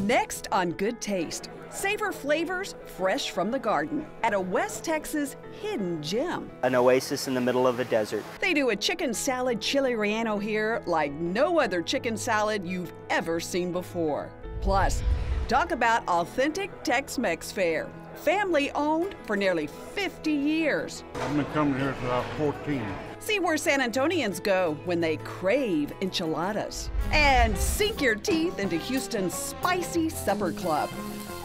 Next on Good Taste, savor flavors fresh from the garden at a West Texas hidden gem. An oasis in the middle of a desert. They do a chicken salad chili relleno here like no other chicken salad you've ever seen before. Plus, talk about authentic Tex-Mex fare. Family owned for nearly 50 years. I've been coming here since I was 14. See where San Antonians go when they crave enchiladas. And sink your teeth into Houston's spicy supper club.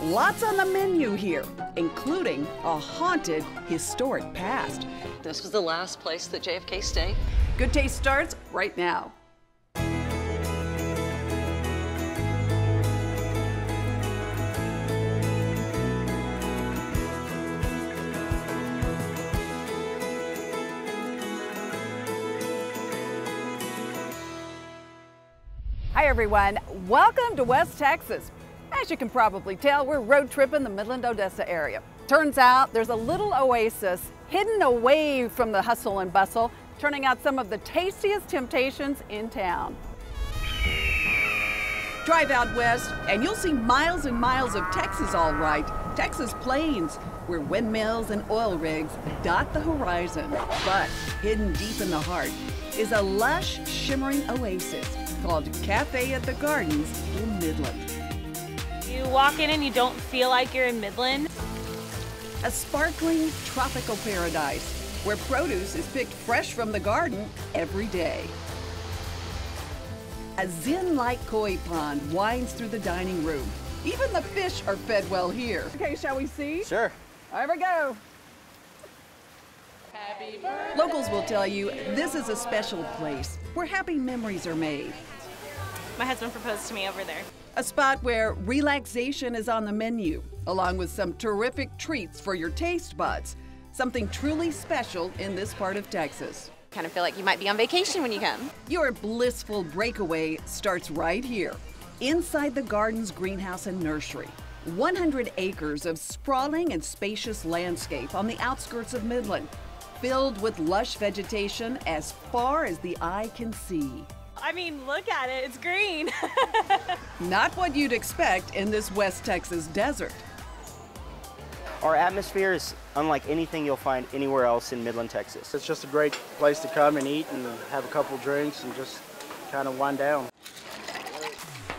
Lots on the menu here, including a haunted historic past. This was the last place that JFK stayed. Good Taste starts right now. Hi everyone, welcome to West Texas. As you can probably tell, we're road tripping the Midland-Odessa area. Turns out there's a little oasis hidden away from the hustle and bustle, turning out some of the tastiest temptations in town. Drive out west and you'll see miles and miles of Texas, all right. Texas plains, where windmills and oil rigs dot the horizon. But hidden deep in the heart is a lush, shimmering oasis called Cafe at the Gardens in Midland. You walk in and you don't feel like you're in Midland. A sparkling tropical paradise where produce is picked fresh from the garden every day. A zen-like koi pond winds through the dining room. Even the fish are fed well here. Okay, shall we see? Sure. Here we go. Locals will tell you this is a special place where happy memories are made. My husband proposed to me over there. A spot where relaxation is on the menu, along with some terrific treats for your taste buds. Something truly special in this part of Texas. Kind of feel like you might be on vacation when you come. Your blissful breakaway starts right here, inside the garden's greenhouse and nursery. 100 acres of sprawling and spacious landscape on the outskirts of Midland, filled with lush vegetation as far as the eye can see. I mean, look at it, it's green. Not what you'd expect in this West Texas desert. Our atmosphere is unlike anything you'll find anywhere else in Midland, Texas. It's just a great place to come and eat and have a couple drinks and just kind of wind down.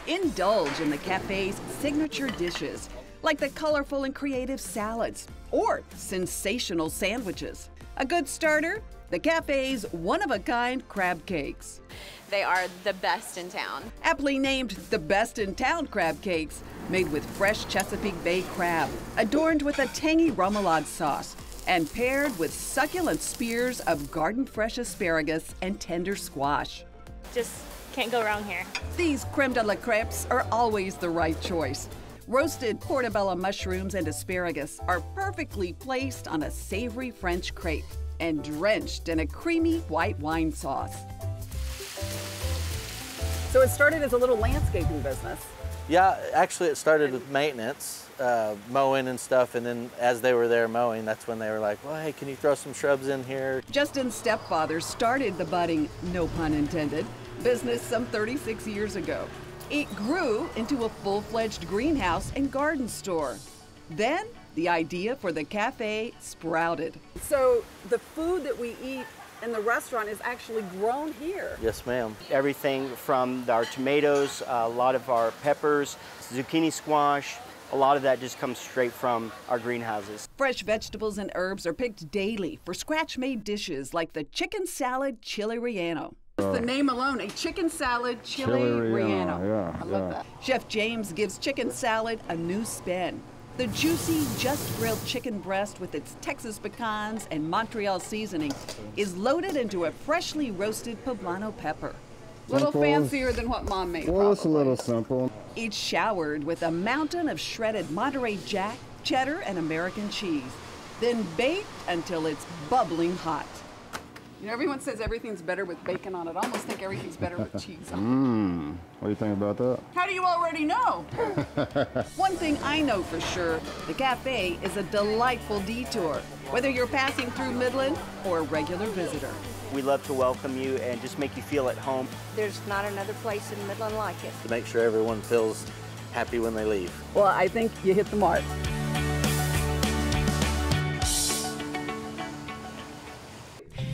Indulge in the cafe's signature dishes, like the colorful and creative salads or sensational sandwiches. A good starter, the cafe's one-of-a-kind crab cakes. They are the best in town. Aptly named the best in town crab cakes, made with fresh Chesapeake Bay crab, adorned with a tangy remoulade sauce, and paired with succulent spears of garden-fresh asparagus and tender squash. Just can't go wrong here. These creme de la crepes are always the right choice. Roasted portobello mushrooms and asparagus are perfectly placed on a savory French crepe and drenched in a creamy white wine sauce. So it started as a little landscaping business. Yeah, actually it started with maintenance, mowing and stuff, and then as they were there mowing, that's when they were like, well, hey, can you throw some shrubs in here? Justin's stepfather started the budding, no pun intended, business some 36 years ago. It grew into a full-fledged greenhouse and garden store. Then the idea for the cafe sprouted. So the food that we eat in the restaurant is actually grown here. Yes, ma'am. Everything from our tomatoes, a lot of our peppers, zucchini squash, a lot of that just comes straight from our greenhouses. Fresh vegetables and herbs are picked daily for scratch-made dishes like the chicken salad chili relleno. The name alone, a chicken salad chili relleno. Yeah, I love that. Chef James gives chicken salad a new spin. The juicy, just grilled chicken breast with its Texas pecans and Montreal seasoning is loaded into a freshly roasted poblano pepper. A little fancier than what Mom made, Well, it's a probably. little simple. Each showered with a mountain of shredded Monterey Jack, cheddar, and American cheese, then baked until it's bubbling hot. You know, everyone says everything's better with bacon on it. I almost think everything's better with cheese on it. What do you think about that? How do you already know? One thing I know for sure, the cafe is a delightful detour, whether you're passing through Midland or a regular visitor. We love to welcome you and just make you feel at home. There's not another place in Midland like it. To make sure everyone feels happy when they leave. Well, I think you hit the mark.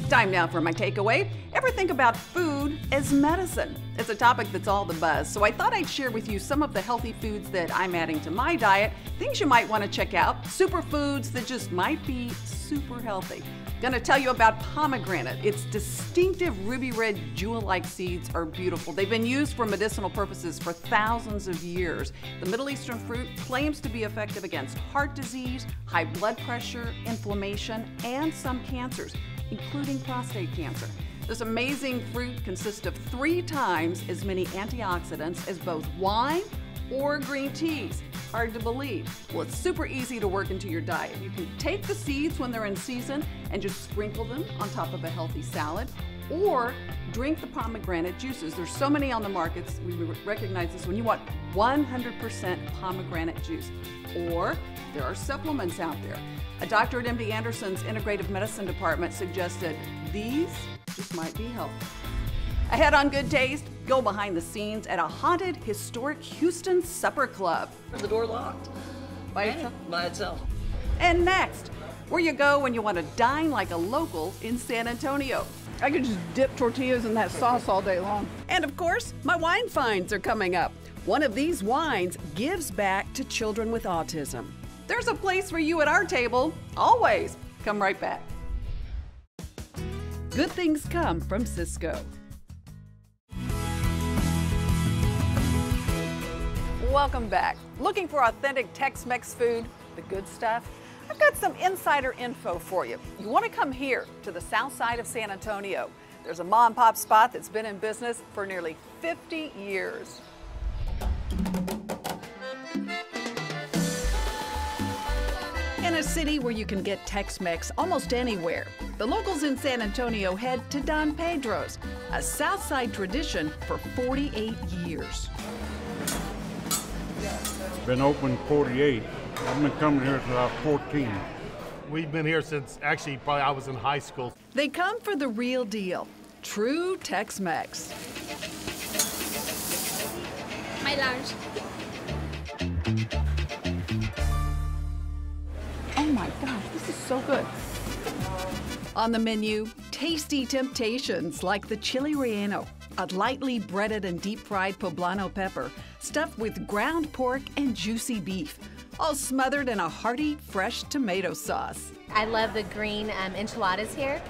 Time now for my takeaway. Ever think about food as medicine? It's a topic that's all the buzz, so I thought I'd share with you some of the healthy foods that I'm adding to my diet, things you might want to check out, superfoods that just might be super healthy. Gonna tell you about pomegranate. Its distinctive ruby red jewel-like seeds are beautiful. They've been used for medicinal purposes for thousands of years. The Middle Eastern fruit claims to be effective against heart disease, high blood pressure, inflammation, and some cancers, including prostate cancer. This amazing fruit consists of 3 times as many antioxidants as both wine or green teas. Hard to believe. Well, it's super easy to work into your diet. You can take the seeds when they're in season and just sprinkle them on top of a healthy salad, or drink the pomegranate juices. There's so many on the markets. We recognize this when you want 100% pomegranate juice. Or there are supplements out there. A doctor at MD Anderson's Integrative Medicine Department suggested these just might be helpful. Ahead on Goodtaste, go behind the scenes at a haunted, historic Houston supper club. The door locked. By itself? By itself. And next, where you go when you want to dine like a local in San Antonio. I could just dip tortillas in that sauce all day long. And of course, my wine finds are coming up. One of these wines gives back to children with autism. There's a place for you at our table, always. Come right back. Good things come from Cisco. Welcome back. Looking for authentic Tex-Mex food, the good stuff? I've got some insider info for you. You want to come here to the south side of San Antonio. There's a mom and pop spot that's been in business for nearly 50 years. In a city where you can get Tex-Mex almost anywhere, the locals in San Antonio head to Don Pedro's, a south side tradition for 48 years. Been open 48. I've been coming here since I was 14. We've been here since, actually, probably I was in high school. They come for the real deal, true Tex-Mex. My lunch. Oh my gosh, this is so good. On the menu, tasty temptations like the chili relleno, a lightly breaded and deep-fried poblano pepper stuffed with ground pork and juicy beef, all smothered in a hearty, fresh tomato sauce. I love the green enchiladas here.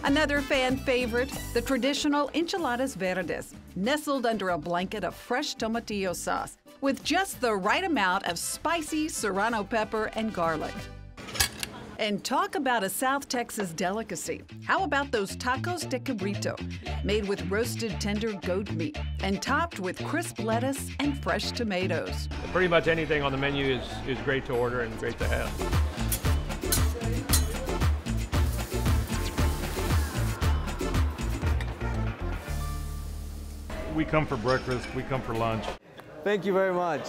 Another fan favorite, the traditional enchiladas verdes, nestled under a blanket of fresh tomatillo sauce, with just the right amount of spicy serrano pepper and garlic. And talk about a South Texas delicacy. How about those tacos de cabrito, made with roasted tender goat meat and topped with crisp lettuce and fresh tomatoes? Pretty much anything on the menu is great to order and great to have. We come for breakfast, we come for lunch. Thank you very much.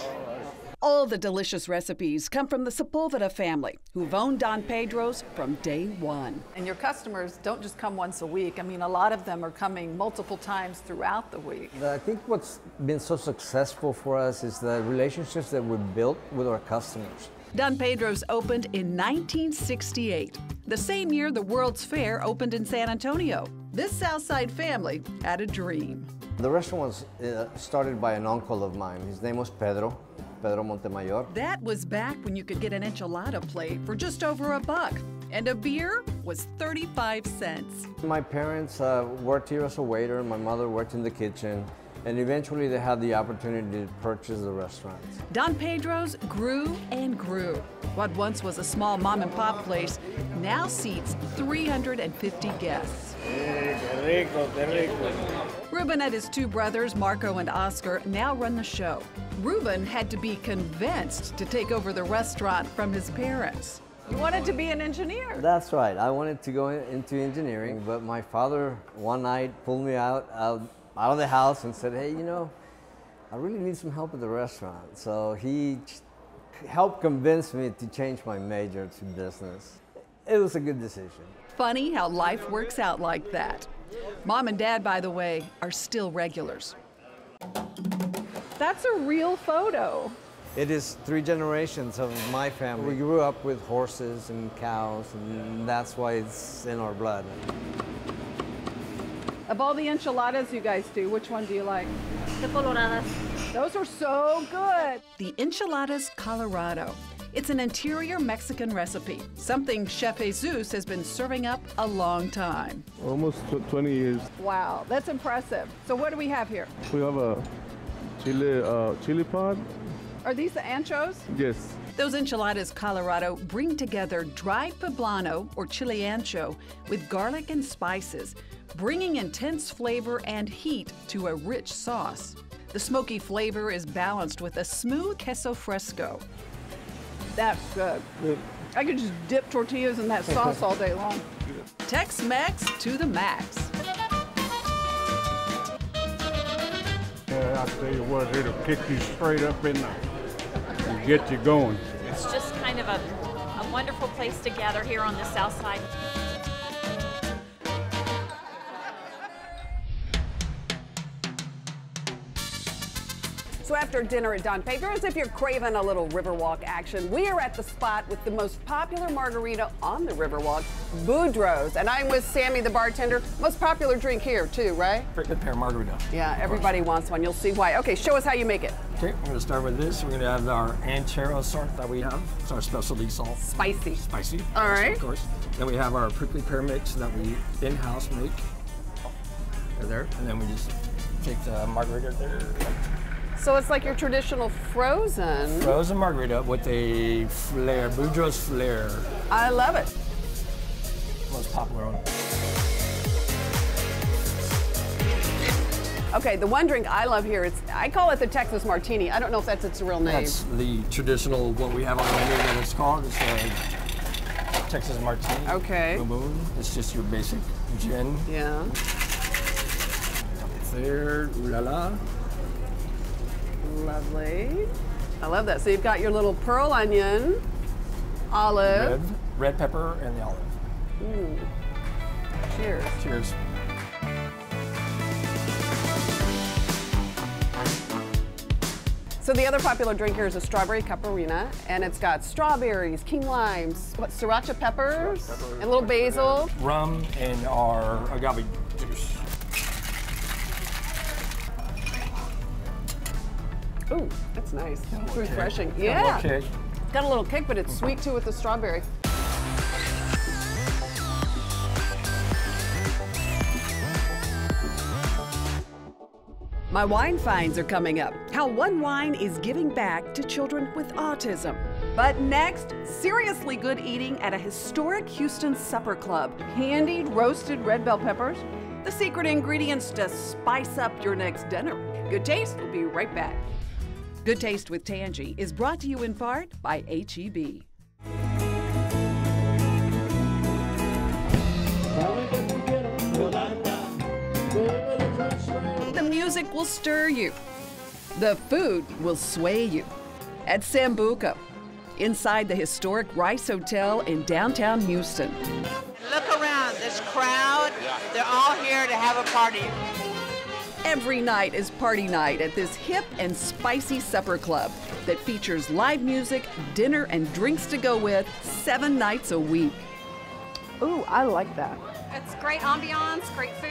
All the delicious recipes come from the Sepulveda family, who've owned Don Pedro's from day one. And your customers don't just come once a week. I mean, a lot of them are coming multiple times throughout the week. I think what's been so successful for us is the relationships that we've built with our customers. Don Pedro's opened in 1968, the same year the World's Fair opened in San Antonio. This Southside family had a dream. The restaurant was started by an uncle of mine. His name was Pedro Montemayor. That was back when you could get an enchilada plate for just over $1, and a beer was 35 cents. My parents worked here as a waiter. My mother worked in the kitchen, and eventually they had the opportunity to purchase the restaurant. Don Pedro's grew and grew. What once was a small mom and pop place now seats 350 guests. Ruben and his 2 brothers, Marco and Oscar, now run the show. Ruben had to be convinced to take over the restaurant from his parents. You wanted to be an engineer. That's right. I wanted to go into engineering, but my father one night pulled me out of the house and said, hey, you know, I really need some help at the restaurant. So he helped convince me to change my major to business. It was a good decision. Funny how life works out like that. Mom and Dad, by the way, are still regulars. That's a real photo. It is 3 generations of my family. We grew up with horses and cows, and that's why it's in our blood. Of all the enchiladas you guys do, which one do you like? The coloradas. Those are so good. The Enchiladas Colorado. It's an interior Mexican recipe, something Chef Jesus has been serving up a long time. Almost 20 years. Wow, that's impressive. So what do we have here? We have a chili pod. Are these the anchos? Yes. Those Enchiladas Colorado bring together dried poblano or chili ancho with garlic and spices, bringing intense flavor and heat to a rich sauce. The smoky flavor is balanced with a smooth queso fresco. That's good. I could just dip tortillas in that sauce all day long. Tex-Mex to the max. Yeah, I tell you what, it'll kick you straight up in there and get you going. It's just kind of a wonderful place to gather here on the south side. So after dinner at Don Pedro's, if you're craving a little Riverwalk action, we are at the spot with the most popular margarita on the Riverwalk, Pedros. And I'm with Sammy, the bartender. Most popular drink here, too, right? Prickly pear margarita. Yeah, everybody wants one. You'll see why. Okay, show us how you make it. Okay, we're going to start with this. We're going to have our anchero salt that we have. It's our specialty salt. Spicy. Spicy. All right. Of course. Then we have our prickly pear mix that we in-house make. There. And then we just take the margarita there. So it's like your traditional frozen. Frozen margarita with a flair, Pedros flair. I love it. Most popular one. Okay, the one drink I love here, I call it the Texas Martini. I don't know if that's its real name. That's the traditional, what we have on the menu that it's called. It's the Texas Martini. Okay. Boom, boom. It's just your basic gin. Yeah. There, ooh la la. Lovely. I love that. So you've got your little pearl onion, olive. Red pepper, and the olive. Mm. Cheers. Cheers. So the other popular drink here is a strawberry caparina, and it's got strawberries, key limes, what, sriracha peppers, and a little basil. Rum and our agave juice. Ooh, that's nice. It's refreshing. Got Yeah. a little kick. Got a little kick, but it's sweet too with the strawberry. My wine finds are coming up. How one wine is giving back to children with autism. But next, seriously good eating at a historic Houston supper club. Candied roasted red bell peppers, the secret ingredients to spice up your next dinner. Good Taste will be right back. Good Taste with Tanji is brought to you in part by H-E-B. The music will stir you. The food will sway you. At Sambuca, inside the historic Rice Hotel in downtown Houston. Look around, this crowd, they're all here to have a party. Every night is party night at this hip and spicy supper club that features live music, dinner, and drinks to go with 7 nights a week. Ooh, I like that. It's great ambiance, great food.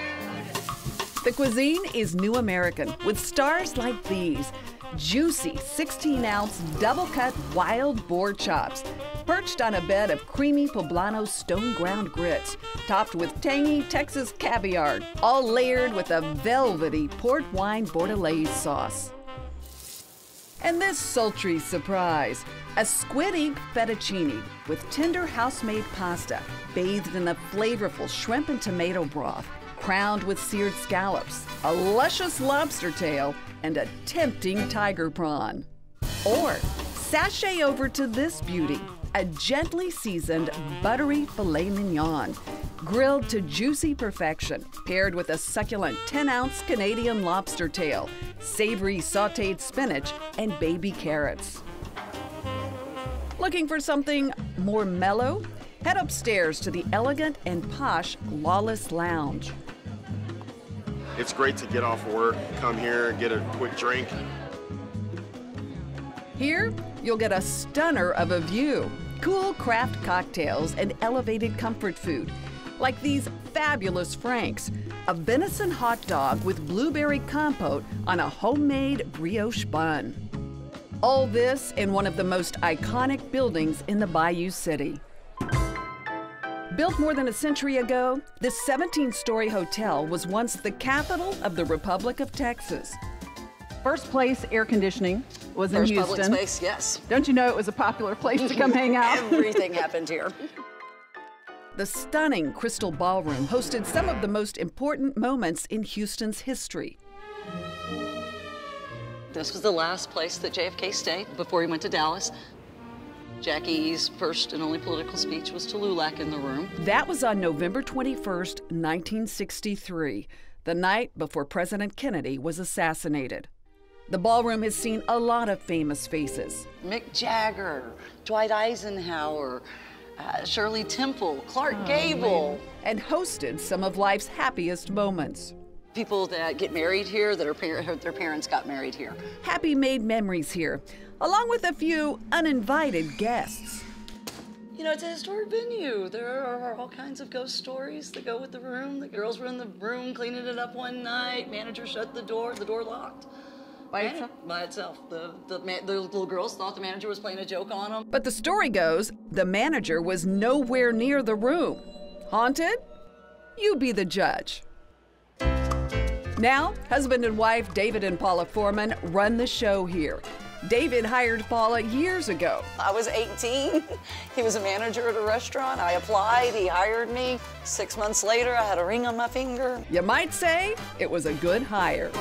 The cuisine is new American with stars like these. Juicy 16-ounce double-cut wild boar chops, perched on a bed of creamy poblano stone-ground grits, topped with tangy Texas caviar, all layered with a velvety port wine bordelaise sauce. And this sultry surprise, a squid ink fettuccine with tender house-made pasta, bathed in a flavorful shrimp and tomato broth, crowned with seared scallops, a luscious lobster tail, and a tempting tiger prawn. Or sashay over to this beauty, a gently seasoned buttery filet mignon, grilled to juicy perfection, paired with a succulent 10-ounce Canadian lobster tail, savory sautéed spinach, and baby carrots. Looking for something more mellow? Head upstairs to the elegant and posh Lawless Lounge. It's great to get off work, come here and get a quick drink. Here, you'll get a stunner of a view, cool craft cocktails, and elevated comfort food, like these fabulous Franks, a venison hot dog with blueberry compote on a homemade brioche bun. All this in one of the most iconic buildings in the Bayou City. Built more than a century ago, this 17-story hotel was once the capital of the Republic of Texas. First place air conditioning was in First Houston. public space, yes. Don't you know it was a popular place to come hang out? Everything happened here. The stunning Crystal Ballroom hosted some of the most important moments in Houston's history. This was the last place that JFK stayed before he went to Dallas. Jackie's first and only political speech was to LULAC in the room. That was on November 21st, 1963, the night before President Kennedy was assassinated. The ballroom has seen a lot of famous faces. Mick Jagger, Dwight Eisenhower, Shirley Temple, Clark Gable. And hosted some of life's happiest moments. People that get married here, that their parents got married here. Happy made memories here, along with a few uninvited guests. You know, it's a historic venue. There are all kinds of ghost stories that go with the room. The girls were in the room cleaning it up one night. Manager shut the door locked. By itself? By itself. The little girls thought the manager was playing a joke on them. But the story goes, the manager was nowhere near the room. Haunted? You be the judge. Now, husband and wife David and Paula Foreman run the show here. David hired Paula years ago. I was 18. He was a manager at a restaurant. I applied. He hired me. 6 months later, I had a ring on my finger. You might say it was a good hire.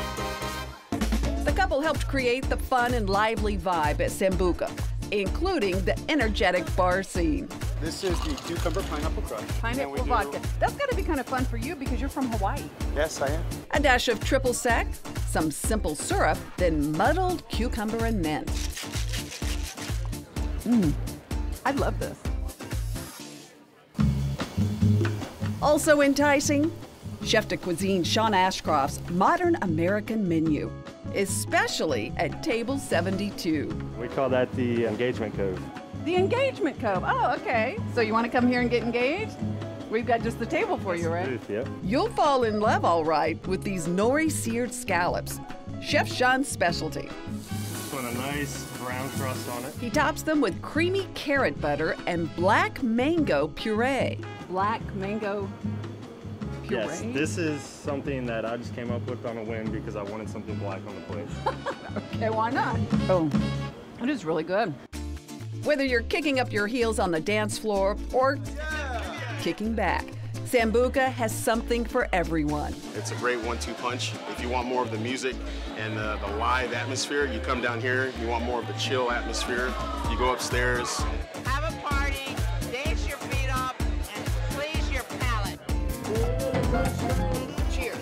The couple helped create the fun and lively vibe at Sambuca, including the energetic bar scene. This is the cucumber pineapple crush. Pineapple vodka. That's got to be kind of fun for you because you're from Hawaii. Yes, I am. A dash of triple sec, some simple syrup, then muddled cucumber and mint. I love this. Also enticing, Chef de Cuisine Sean Ashcroft's modern American menu, especially at table 72. We call that the engagement cove. The engagement cove. Oh, okay. So you want to come here and get engaged? We've got just the table for you, right? Yep. You'll fall in love, all right, with these nori seared scallops, Chef Sean's specialty. Put a nice brown crust on it. He tops them with creamy carrot butter and black mango puree. Black mango puree? Yes, this is something that I just came up with on a whim because I wanted something black on the plate. Okay, why not? Oh, it is really good. Whether you're kicking up your heels on the dance floor or kicking back, Sambuca has something for everyone. It's a great 1-2 punch. If you want more of the music and the live atmosphere, you come down here. You want more of the chill atmosphere, you go upstairs. Have a party, dance your feet up, and please your palate. Cheers.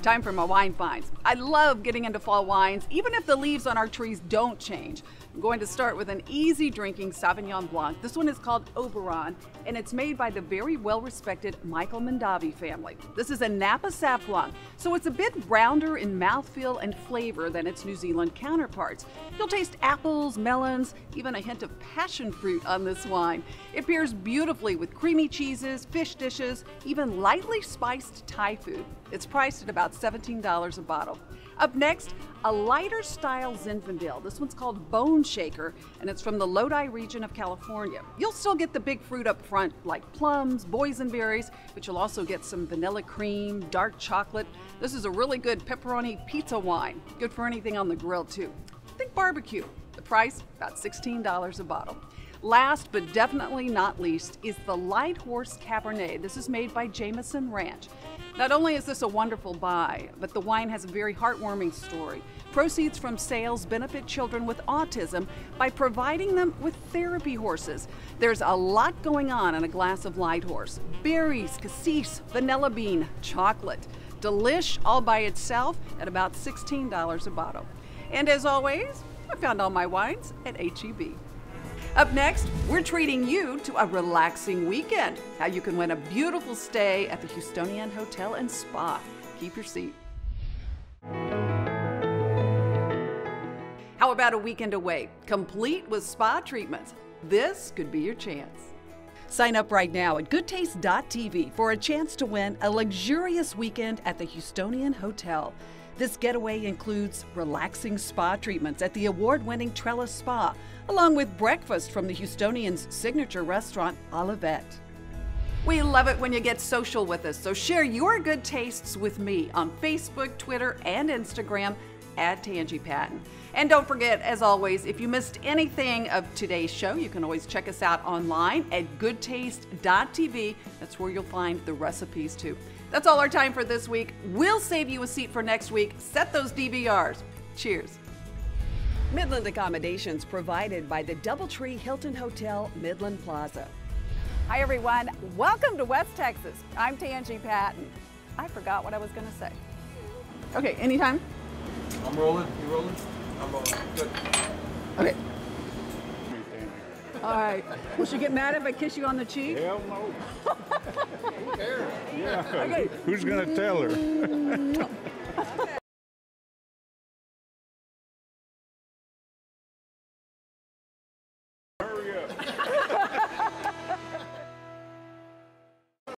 Time for my wine finds. I love getting into fall wines, even if the leaves on our trees don't change. I'm going to start with an easy drinking Sauvignon Blanc. This one is called Oberon, and it's made by the very well-respected Michael Mondavi family. This is a Napa Sauv Blanc, so it's a bit rounder in mouthfeel and flavor than its New Zealand counterparts. You'll taste apples, melons, even a hint of passion fruit on this wine. It pairs beautifully with creamy cheeses, fish dishes, even lightly spiced Thai food. It's priced at about $17 a bottle. Up next, a lighter style Zinfandel. This one's called Bone Shaker, and it's from the Lodi region of California. You'll still get the big fruit up front, like plums, boysenberries, but you'll also get some vanilla cream, dark chocolate. This is a really good pepperoni pizza wine. Good for anything on the grill, too. Think barbecue. The price, about $16 a bottle. Last but definitely not least is the Light Horse Cabernet. This is made by Jameson Ranch. Not only is this a wonderful buy, but the wine has a very heartwarming story. Proceeds from sales benefit children with autism by providing them with therapy horses. There's a lot going on in a glass of Light Horse. Berries, cassis, vanilla bean, chocolate. Delish all by itself at about $16 a bottle. And as always, I found all my wines at H-E-B. Up next, we're treating you to a relaxing weekend. How you can win a beautiful stay at the Houstonian Hotel and Spa. Keep your seat. How about a weekend away, complete with spa treatments? This could be your chance. Sign up right now at Goodtaste.tv for a chance to win a luxurious weekend at the Houstonian Hotel. This getaway includes relaxing spa treatments at the award-winning Trellis Spa, along with breakfast from the Houstonian's signature restaurant, Olivette. We love it when you get social with us, so share your good tastes with me on Facebook, Twitter, and Instagram at Tanji Patton. And don't forget, as always, if you missed anything of today's show, you can always check us out online at Goodtaste.tv. That's where you'll find the recipes too. That's all our time for this week. We'll save you a seat for next week. Set those DVRs. Cheers. Midland accommodations provided by the DoubleTree Hilton Hotel, Midland Plaza. Hi everyone, welcome to West Texas. I'm Tanji Patton. I forgot what I was going to say. Okay, anytime? I'm rolling. You rolling? I'm rolling. Good. Okay. All right. Will she get mad if I kiss you on the cheek? Hell no. Who cares? Yeah. Okay. Who's gonna tell her? Hurry up.